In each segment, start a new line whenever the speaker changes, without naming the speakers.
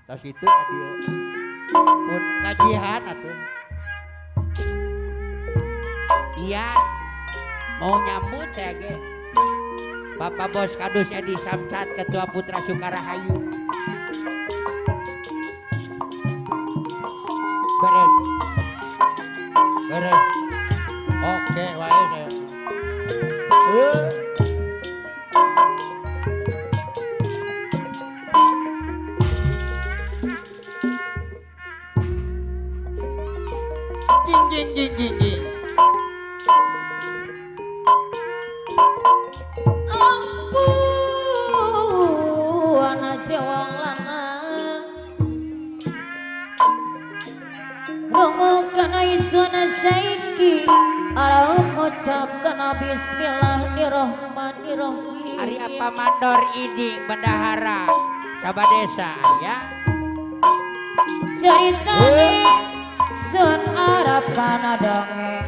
tos itu dia pun ngajihan atuh. Iya mau nyambut saya ge Bapak Bos Kadus Edi Samsat Ketua Putra Sukarahayu beres beres oke wae saya jing jing jing jing jing
ampun aja wong lanang rungu kana isuna saiki arah ucap kana bismillahirrahmanirrahim
Ari apa mandor iding bendahara Sabadesa ya
ceritane sun arapana dongeng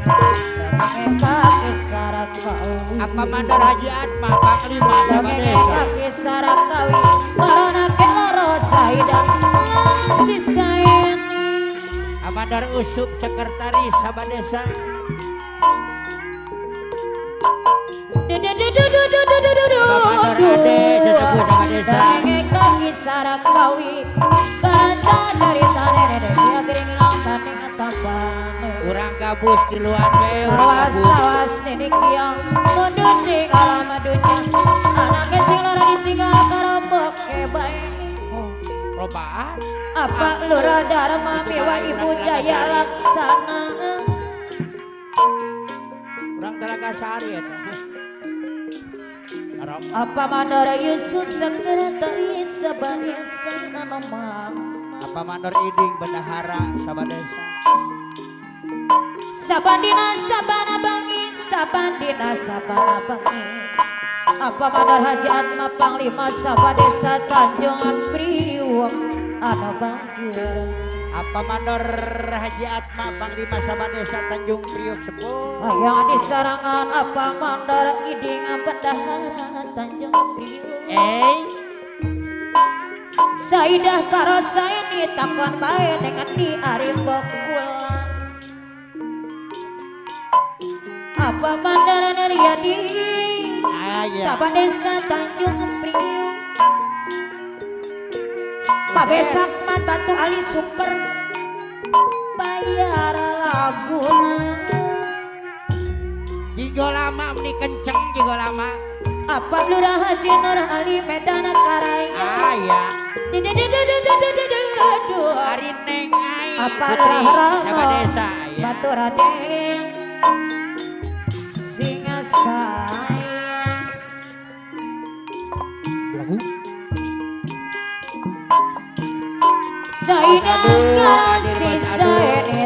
kaki sarak kau
apa mandor Haji Atma Panglima
dongeng
Sabadesa
kaki sarak kawi karena keloro saidan si sayani
Amandor Usup Sekretaris Sabadesa Amandor Ade Sesepuh Sabadesa
dongeng kaki sarak kawi karena dari tane dia kering langkan dengan tampane
urang gabus di luar we urang
awas
gabus
awas nenek yang mundur di alam dunia anaknya sing lara ditinggal karambok kebaik
robaan
apa lurah dharma mewa ibu jaya laksana
urang Telaga Sari eta
apa mandara Yusuf sekretaris Sabadesa nama
apa mandor iding bendahara Sabadesa
Sabandina sabana bangi Sabandina sabana bangi apa mandar Haji Atma Panglima Sabadesa Tanjung Priok anu bangkir
apa mandor Haji Atma Panglima Sabadesa Tanjung Priok Sepuh
hayang disarangan apa mandar iding bendahara Tanjung Priok Saidah karasa ini takon bae dengan di arimbok kula apa mandara Riyadi Sabadesa Tanjung Priok Pabesak man batu ali super bayar laguna
jigo lama meni kenceng jigo lama
apa lurah Haji Nur Ali Medan Karai
ya Ari Neng Ai
apa
Putri
rara
Sabadesa ya
batu raden singa sayang
lagu
Saidang
Aduh,
kasih saene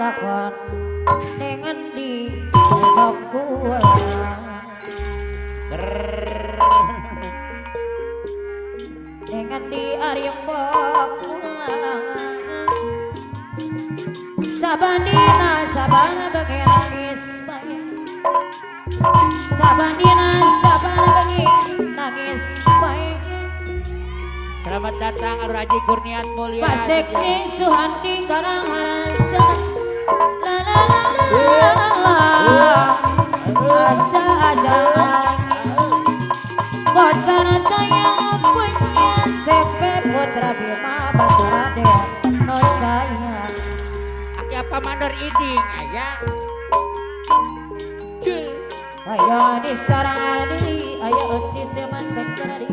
takon dengan di kula dengan di arimbok kula sabandina sabana bagi nangis bayi sabandina sabana bagi nangis bayi
selamat datang Arur Haji Kurniat Mulia
Pasekni Suhandi Karangaranca la la la la la aja aja lagi bosan tayang punya sepe putra Bima Baturade no sayang
aki apa mandor iding aya
ayo disarang diri ayo ucit teman cekari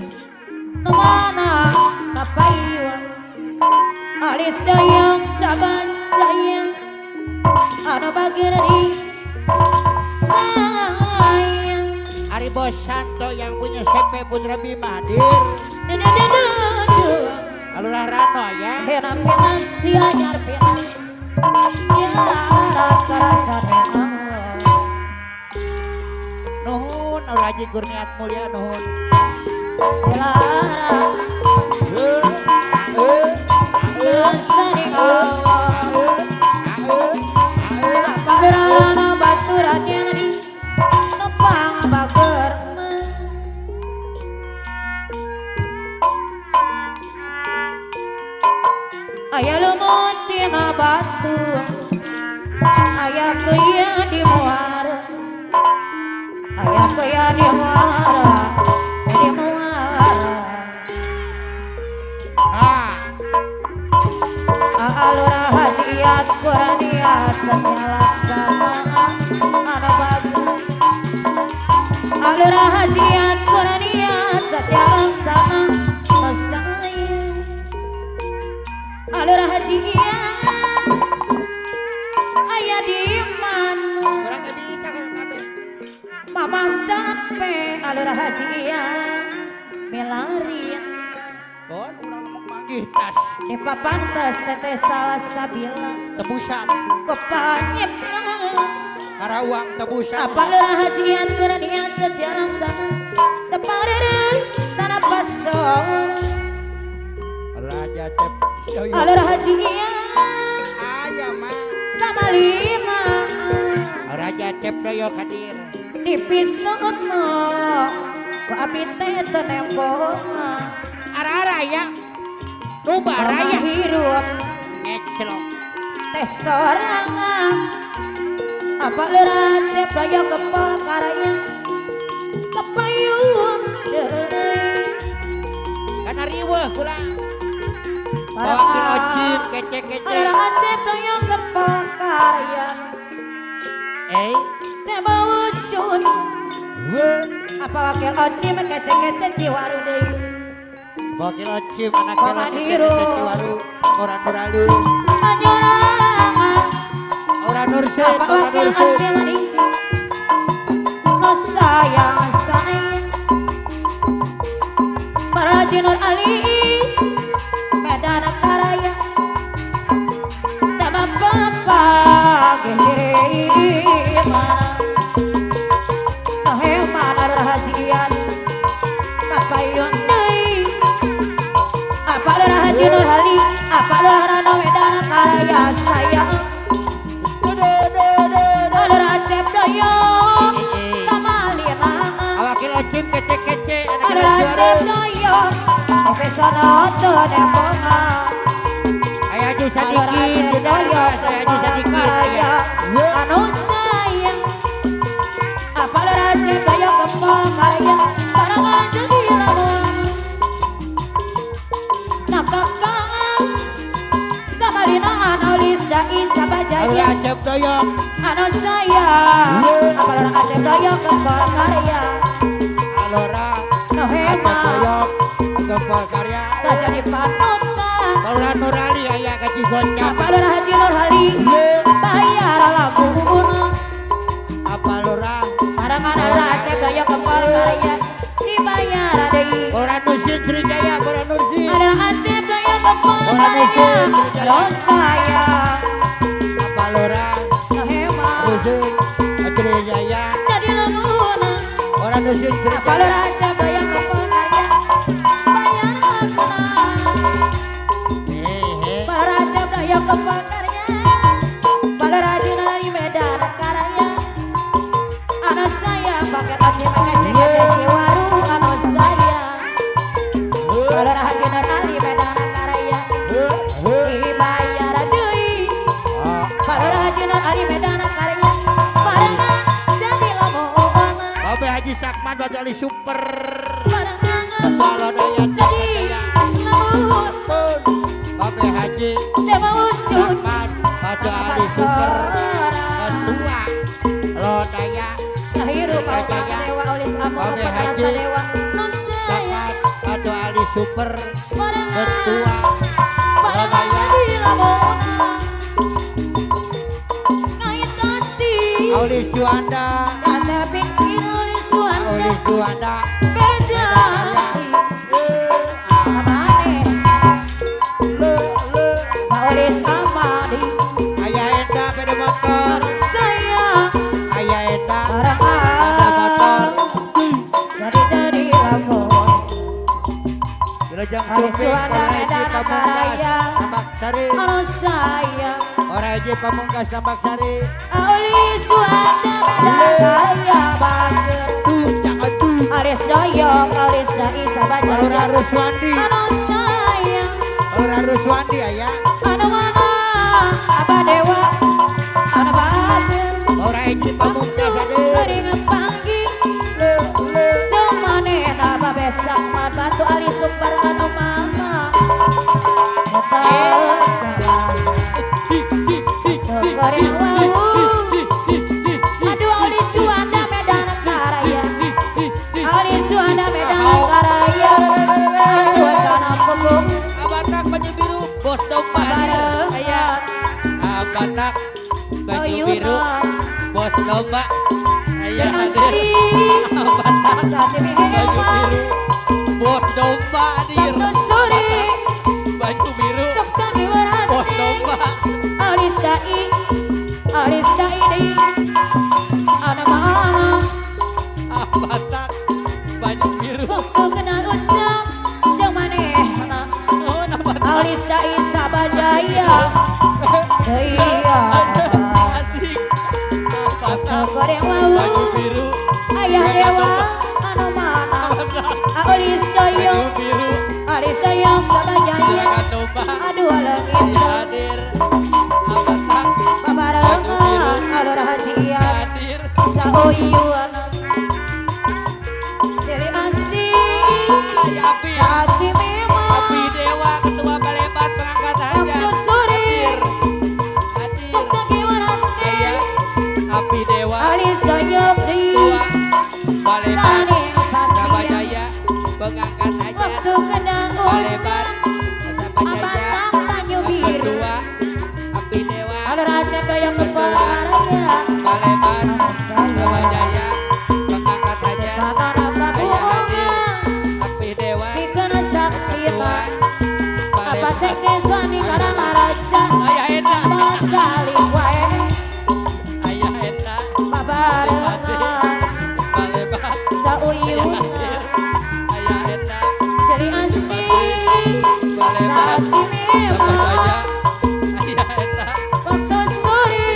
mana kapayun alis dayang saban dayang anu bageri sayang
Ari Bos Santo yang punya CP Putra Bima dir Alurah Rano ya
Pinas dianyar pinas Dilarang kerasa memang
nuhun Arur Haji Kurniat Mulia nuhun
Dilarang kerasa di awal Apabila baturannya di nepang bager Aya lumut tina batu, aya kuya di muara, aya kuya di muara, di muara. Alurah hadiat kuraniat setia laksana anu bagus. Alurah hadiat kuraniat setia laksana sayang. Alurah hadiat aya di mana? Mama capek alurah hadiat melarin.
Tas
di papantas teteh salah sabila
tebusan
kepanyep
Karawang tebusan
apa lurah hajian kuranian setia laksana tepareun tanah pasor
Raja Cep
alurah hajian
aya mah
kamalima
Raja Cep doyo hadir
dipisutno ku abdi teh teu nembok
ara-ara ya Ruba raya
hirup
ngecelok
teh sorangan apa lurah cep daya kepal karaya kepayun deui
kana riweuh kula
para
wakil ocim kece-kece
lurah cep daya kepal karaya teh mawujud apa wakil ocim kece-kece ciwaru deui
wakil ocim anak
Paman hirup
ciwaru orang nuralu
anjurangan
orang nursid
apa
orang
wakil
nursid
ocim ini no sayang sayang Raja Nur Ali Medan Karaya Dama Papa Giri mana Nohe mana rahajian Kapayun Dei apa lurah Haji Nur Ali apa lurah Rano Medan Karaya sayang lurah Cep Doyo Kamalina
wakil ocim kece-kece anak
lurah
juara
Cep Doyo Profesono tuh nembonga
aya aju
lurah
sadikit
Cep
di
Doyo
dalam aya aju sadikit
Karaya anu sayang apa lurah Cep Doyo Kempol Karaya barengan jadi lamun nakakang kamalina anulis dai sabajaya
Lurah Cep Doyo
anu sayang apa lurah Cep Doyo Kempol Karaya
Lurah
no
Cep
hema
Doyo Gempol Karya
tak jadi panutan
Lurah Nurali aya gaji gocap
apa lurah Haji Nur Ali bayar laguna
apa lurah
barengan lurah Cep Doyo Kempol Karaya dibayar deui
orang nursid Srijaya orang nursid
lurah Cep Doyo Kempol Karaya lo sayang
apa lurah
no hema
nursid Srijaya
jadi laguna
orang nursid
apa
Srijaya
lurah Cep Doyo Kempol Karaya bayar laguna para Cep Doyo Kempol Karya para Raja Nari Medan Karya anu saya pakai oci mengecek-ngecek ciwaru anu saya para Raja Nari Medan Karya dibayar deui para Raja Nari Medan Karya barengan jadi lamona
Babe Haji Sakman Badali Super
barengan
Kalau daya
jadi lamona
Babe Haji
teu mawujud
Sakman Badali Super Ketua Lodaya
Lahiru Pauka Dewa Ulis Amo
Babe
Perasa
Haji
Dewa Nusaya
Sakman Badali Super
Barengan
Ketua
Barengan jadi lamona Ngait hati
Aulis Juanda
Kata pikir Ulis Wanda
Aulis Juanda
Berjanji Amane Pak Ulis Amadi
Ayah Enda beda motor
Saya
Ayah Enda beda motor
Jadi lamona
Jelajang
Aulis
Cuping
Juanda
Orang Haji
Medan
Pamungkas
Karaya
Tambak Sari
Anu saya
Orang Haji Pamungkas Tambak Sari
Aulis Juanda Medan Karya Bager Alis Doyok, Alis Dai Sabajaya
Lurah Ruswandi
Anu sayang
Lurah Ruswandi aya.
anu mana Abah Dewa anu bageus
Ora hiji pamungkas adeui.
Gering panggih jeung manehna babesak man batu ali sumber anu mama goreng wau aduh ali Juanda Medan Karaya ali Juanda Medan Karaya aduh kana punggung
Abatak baju biru bos domba hadir. Aya. Abatak baju biru bos domba. Aya hadir. Abatak baju biru bos domba hadir.
sore
Baju biru
sok kagiwara
bos domba.
alis dai deui anu mana
Abatak baju biru.
waktu kena ucap jeung manehna
Oh, abatak.
alis dai sabajaya iya
Asik. Abatak
goreng
baju
wau
biru.
ayah dewa anu mana alis
Baju
dayung
biru.
alis dayung sabajaya
Juragan domba.
aduh leungit
Aya hadir. Abatak
babarengan alur hajian
hadir.
sauyuan Deli asih
Aya Api.
hati memang
Api Dewa ketua Balebat pengangkat hajat.
waktu sore
Hadir.
sok kagiwara
Aya Api Dewa
alis dayung di
ketua Balebat
taning satria
Sabajaya pengangkat hajat.
waktu kena
Balebat
ucap
Sabajaya
abatak banyu biru
ketua Api Dewa
alur acep doyong kepala raya
Balebat Sabajaya pengangkat hajat.
Kakana
Aya hadir
kabuhongan
Api Dewa
dikeuna saksina
ketua
apa
Balebat.
sek desani karamaraja
Aya Enda.
sekali wae
Aya Enda.
babarengan
Balebat. Aya
sauyuna
hadir. Aya Enda.
ceri asih
Balebat.
hati memang
Sabajaya. Aya Enda.
waktu sore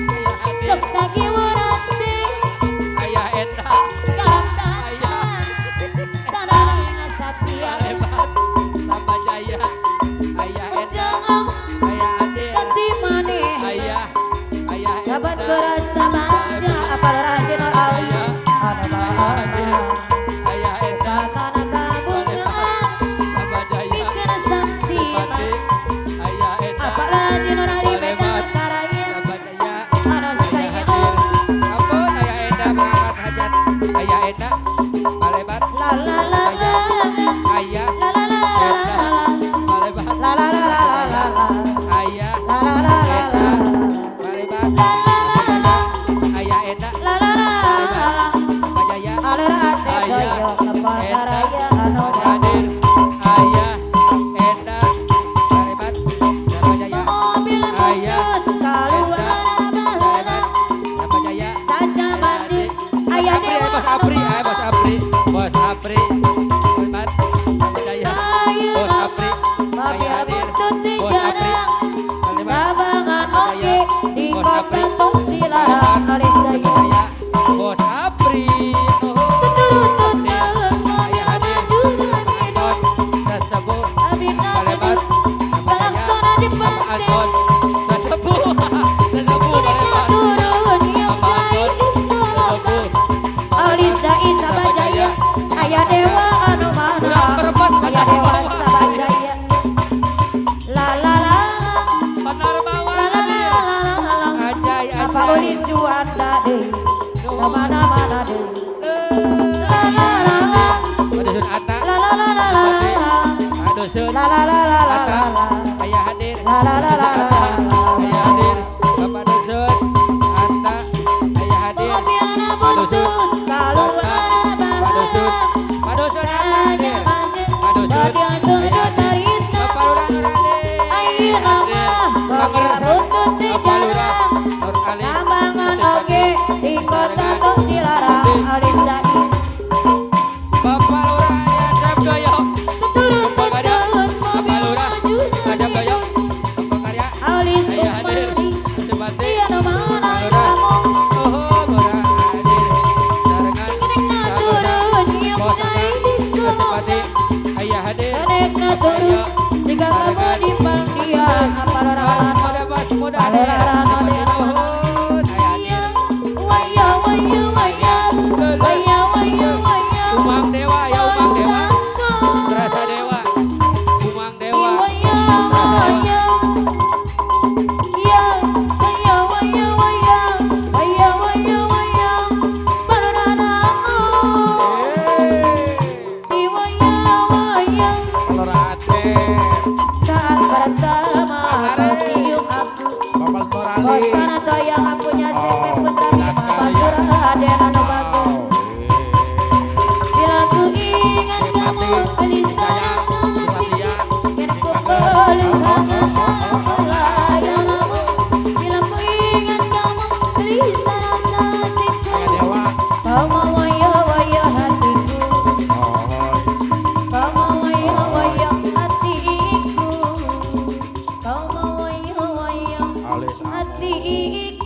Aya hadir.
sok kagiwarate
Aya Enda.
karandanan tanang satya
Balebat. Sabajaya. Aya Enda.
jangan
Aya hadir.
ganti maneh
Aya. Aya
dapat
Enda.
berasa baca apal rajin ali ada bahana
Aya Enda.
kakana kabuhongan
Sabajaya.
bikin saksina
Bupati. Aya Enda.
apal rajin ali Medan Karaya
Sabajaya.
anu
Aya
sayang
hadir. Ampun Aya Enda mengangkat hajat. Aya Enda. Balebat.
la la la la
Aya.
la la la
Enda. Balebat.
la la la la la
Aya.
la la la la
Enda.
la
Balebat.
la la la la
Aya Enda.
la la la
Sabajaya.
alur acep doyong kepala raya anu
Hadir. Aya. Enda. Balebat. Sabajaya.
mobil
Aya.
butut kaluar
Balebat. Sabajaya.
saja mati ayah dewa
Bos Apri, Bos Apri, Bos Apri, Balebat. Sabajaya. Bos Apri.
mobil
Aya hadir.
butut di
Bos Apri.
jarang
Balebat.
babangan oke di
Bos
kota
Apri.
tos dilarang alis dayung
Sabajaya. Bos Apri.
tutut
Aya hadir. Anton Sesepuh. Balebat.
Pelaksana di pantai
Anton Sesepuh. Sesepuh Balebat.
turun yang
Bapak
baik
Anton
disolokan
Sesepuh.
alis dai sabajaya ayah dewa anu mana
Udah berbos,
ayah
benar
dewa
bawah.
sabajaya la la la
Benar bawah
la la
hadir.
la la la la
Ajay,
apa
ajay.
ulin juanda deui mana mana deui
Eh,
la la la la
Dusun Ata.
la la la la la
Dusun
la la la la la
Ata.
la
Ayah hadir.
La la la la
Dusun
la
Ata. Ayah hadir. Bapak Dusun Ata. Ayah hadir.
mobil anak
Pak Dusun.
butut kaluar
Pak Dusun. Pak Dusun Ata hadir. Pak Dusun. Ayah hadir. Bapak Lurah Nur Ali. Hadir. Bapak Dusun. Bapak Lurah Nur Ali.
Kambangan oke di kota tos dilarang alis dai
Bapak Lurah Ajab Doyok.
turun
Bapak Karya.
turun
Bapak
mobil
Lurah
maju
Ajab Doyok. Bapak Karya.
Larano Dewan Wayang Waya Waya Waya Waya Waya Waya
Umang Dewa ya Umang Dewa. Berasa Dewa. Umang Dewa.
Waya Waya Ya Waya Waya Waya Waya Waya Waya Pararano Di Waya Waya
Telur Aceh.
Saat pertama kau cium aku
Bapak Morali.
bosan atau yang aku nyasih putra lima batur Raden anu bagus bila ku ingat kamu gelisah rasa hatiku kan ku pelukan layanganmu bila ku ingat kamu gelisah rasa hatiku kau mau waya-waya hatiku kau mau waya-waya hatiku kau mau waya-waya
Alis
hatiku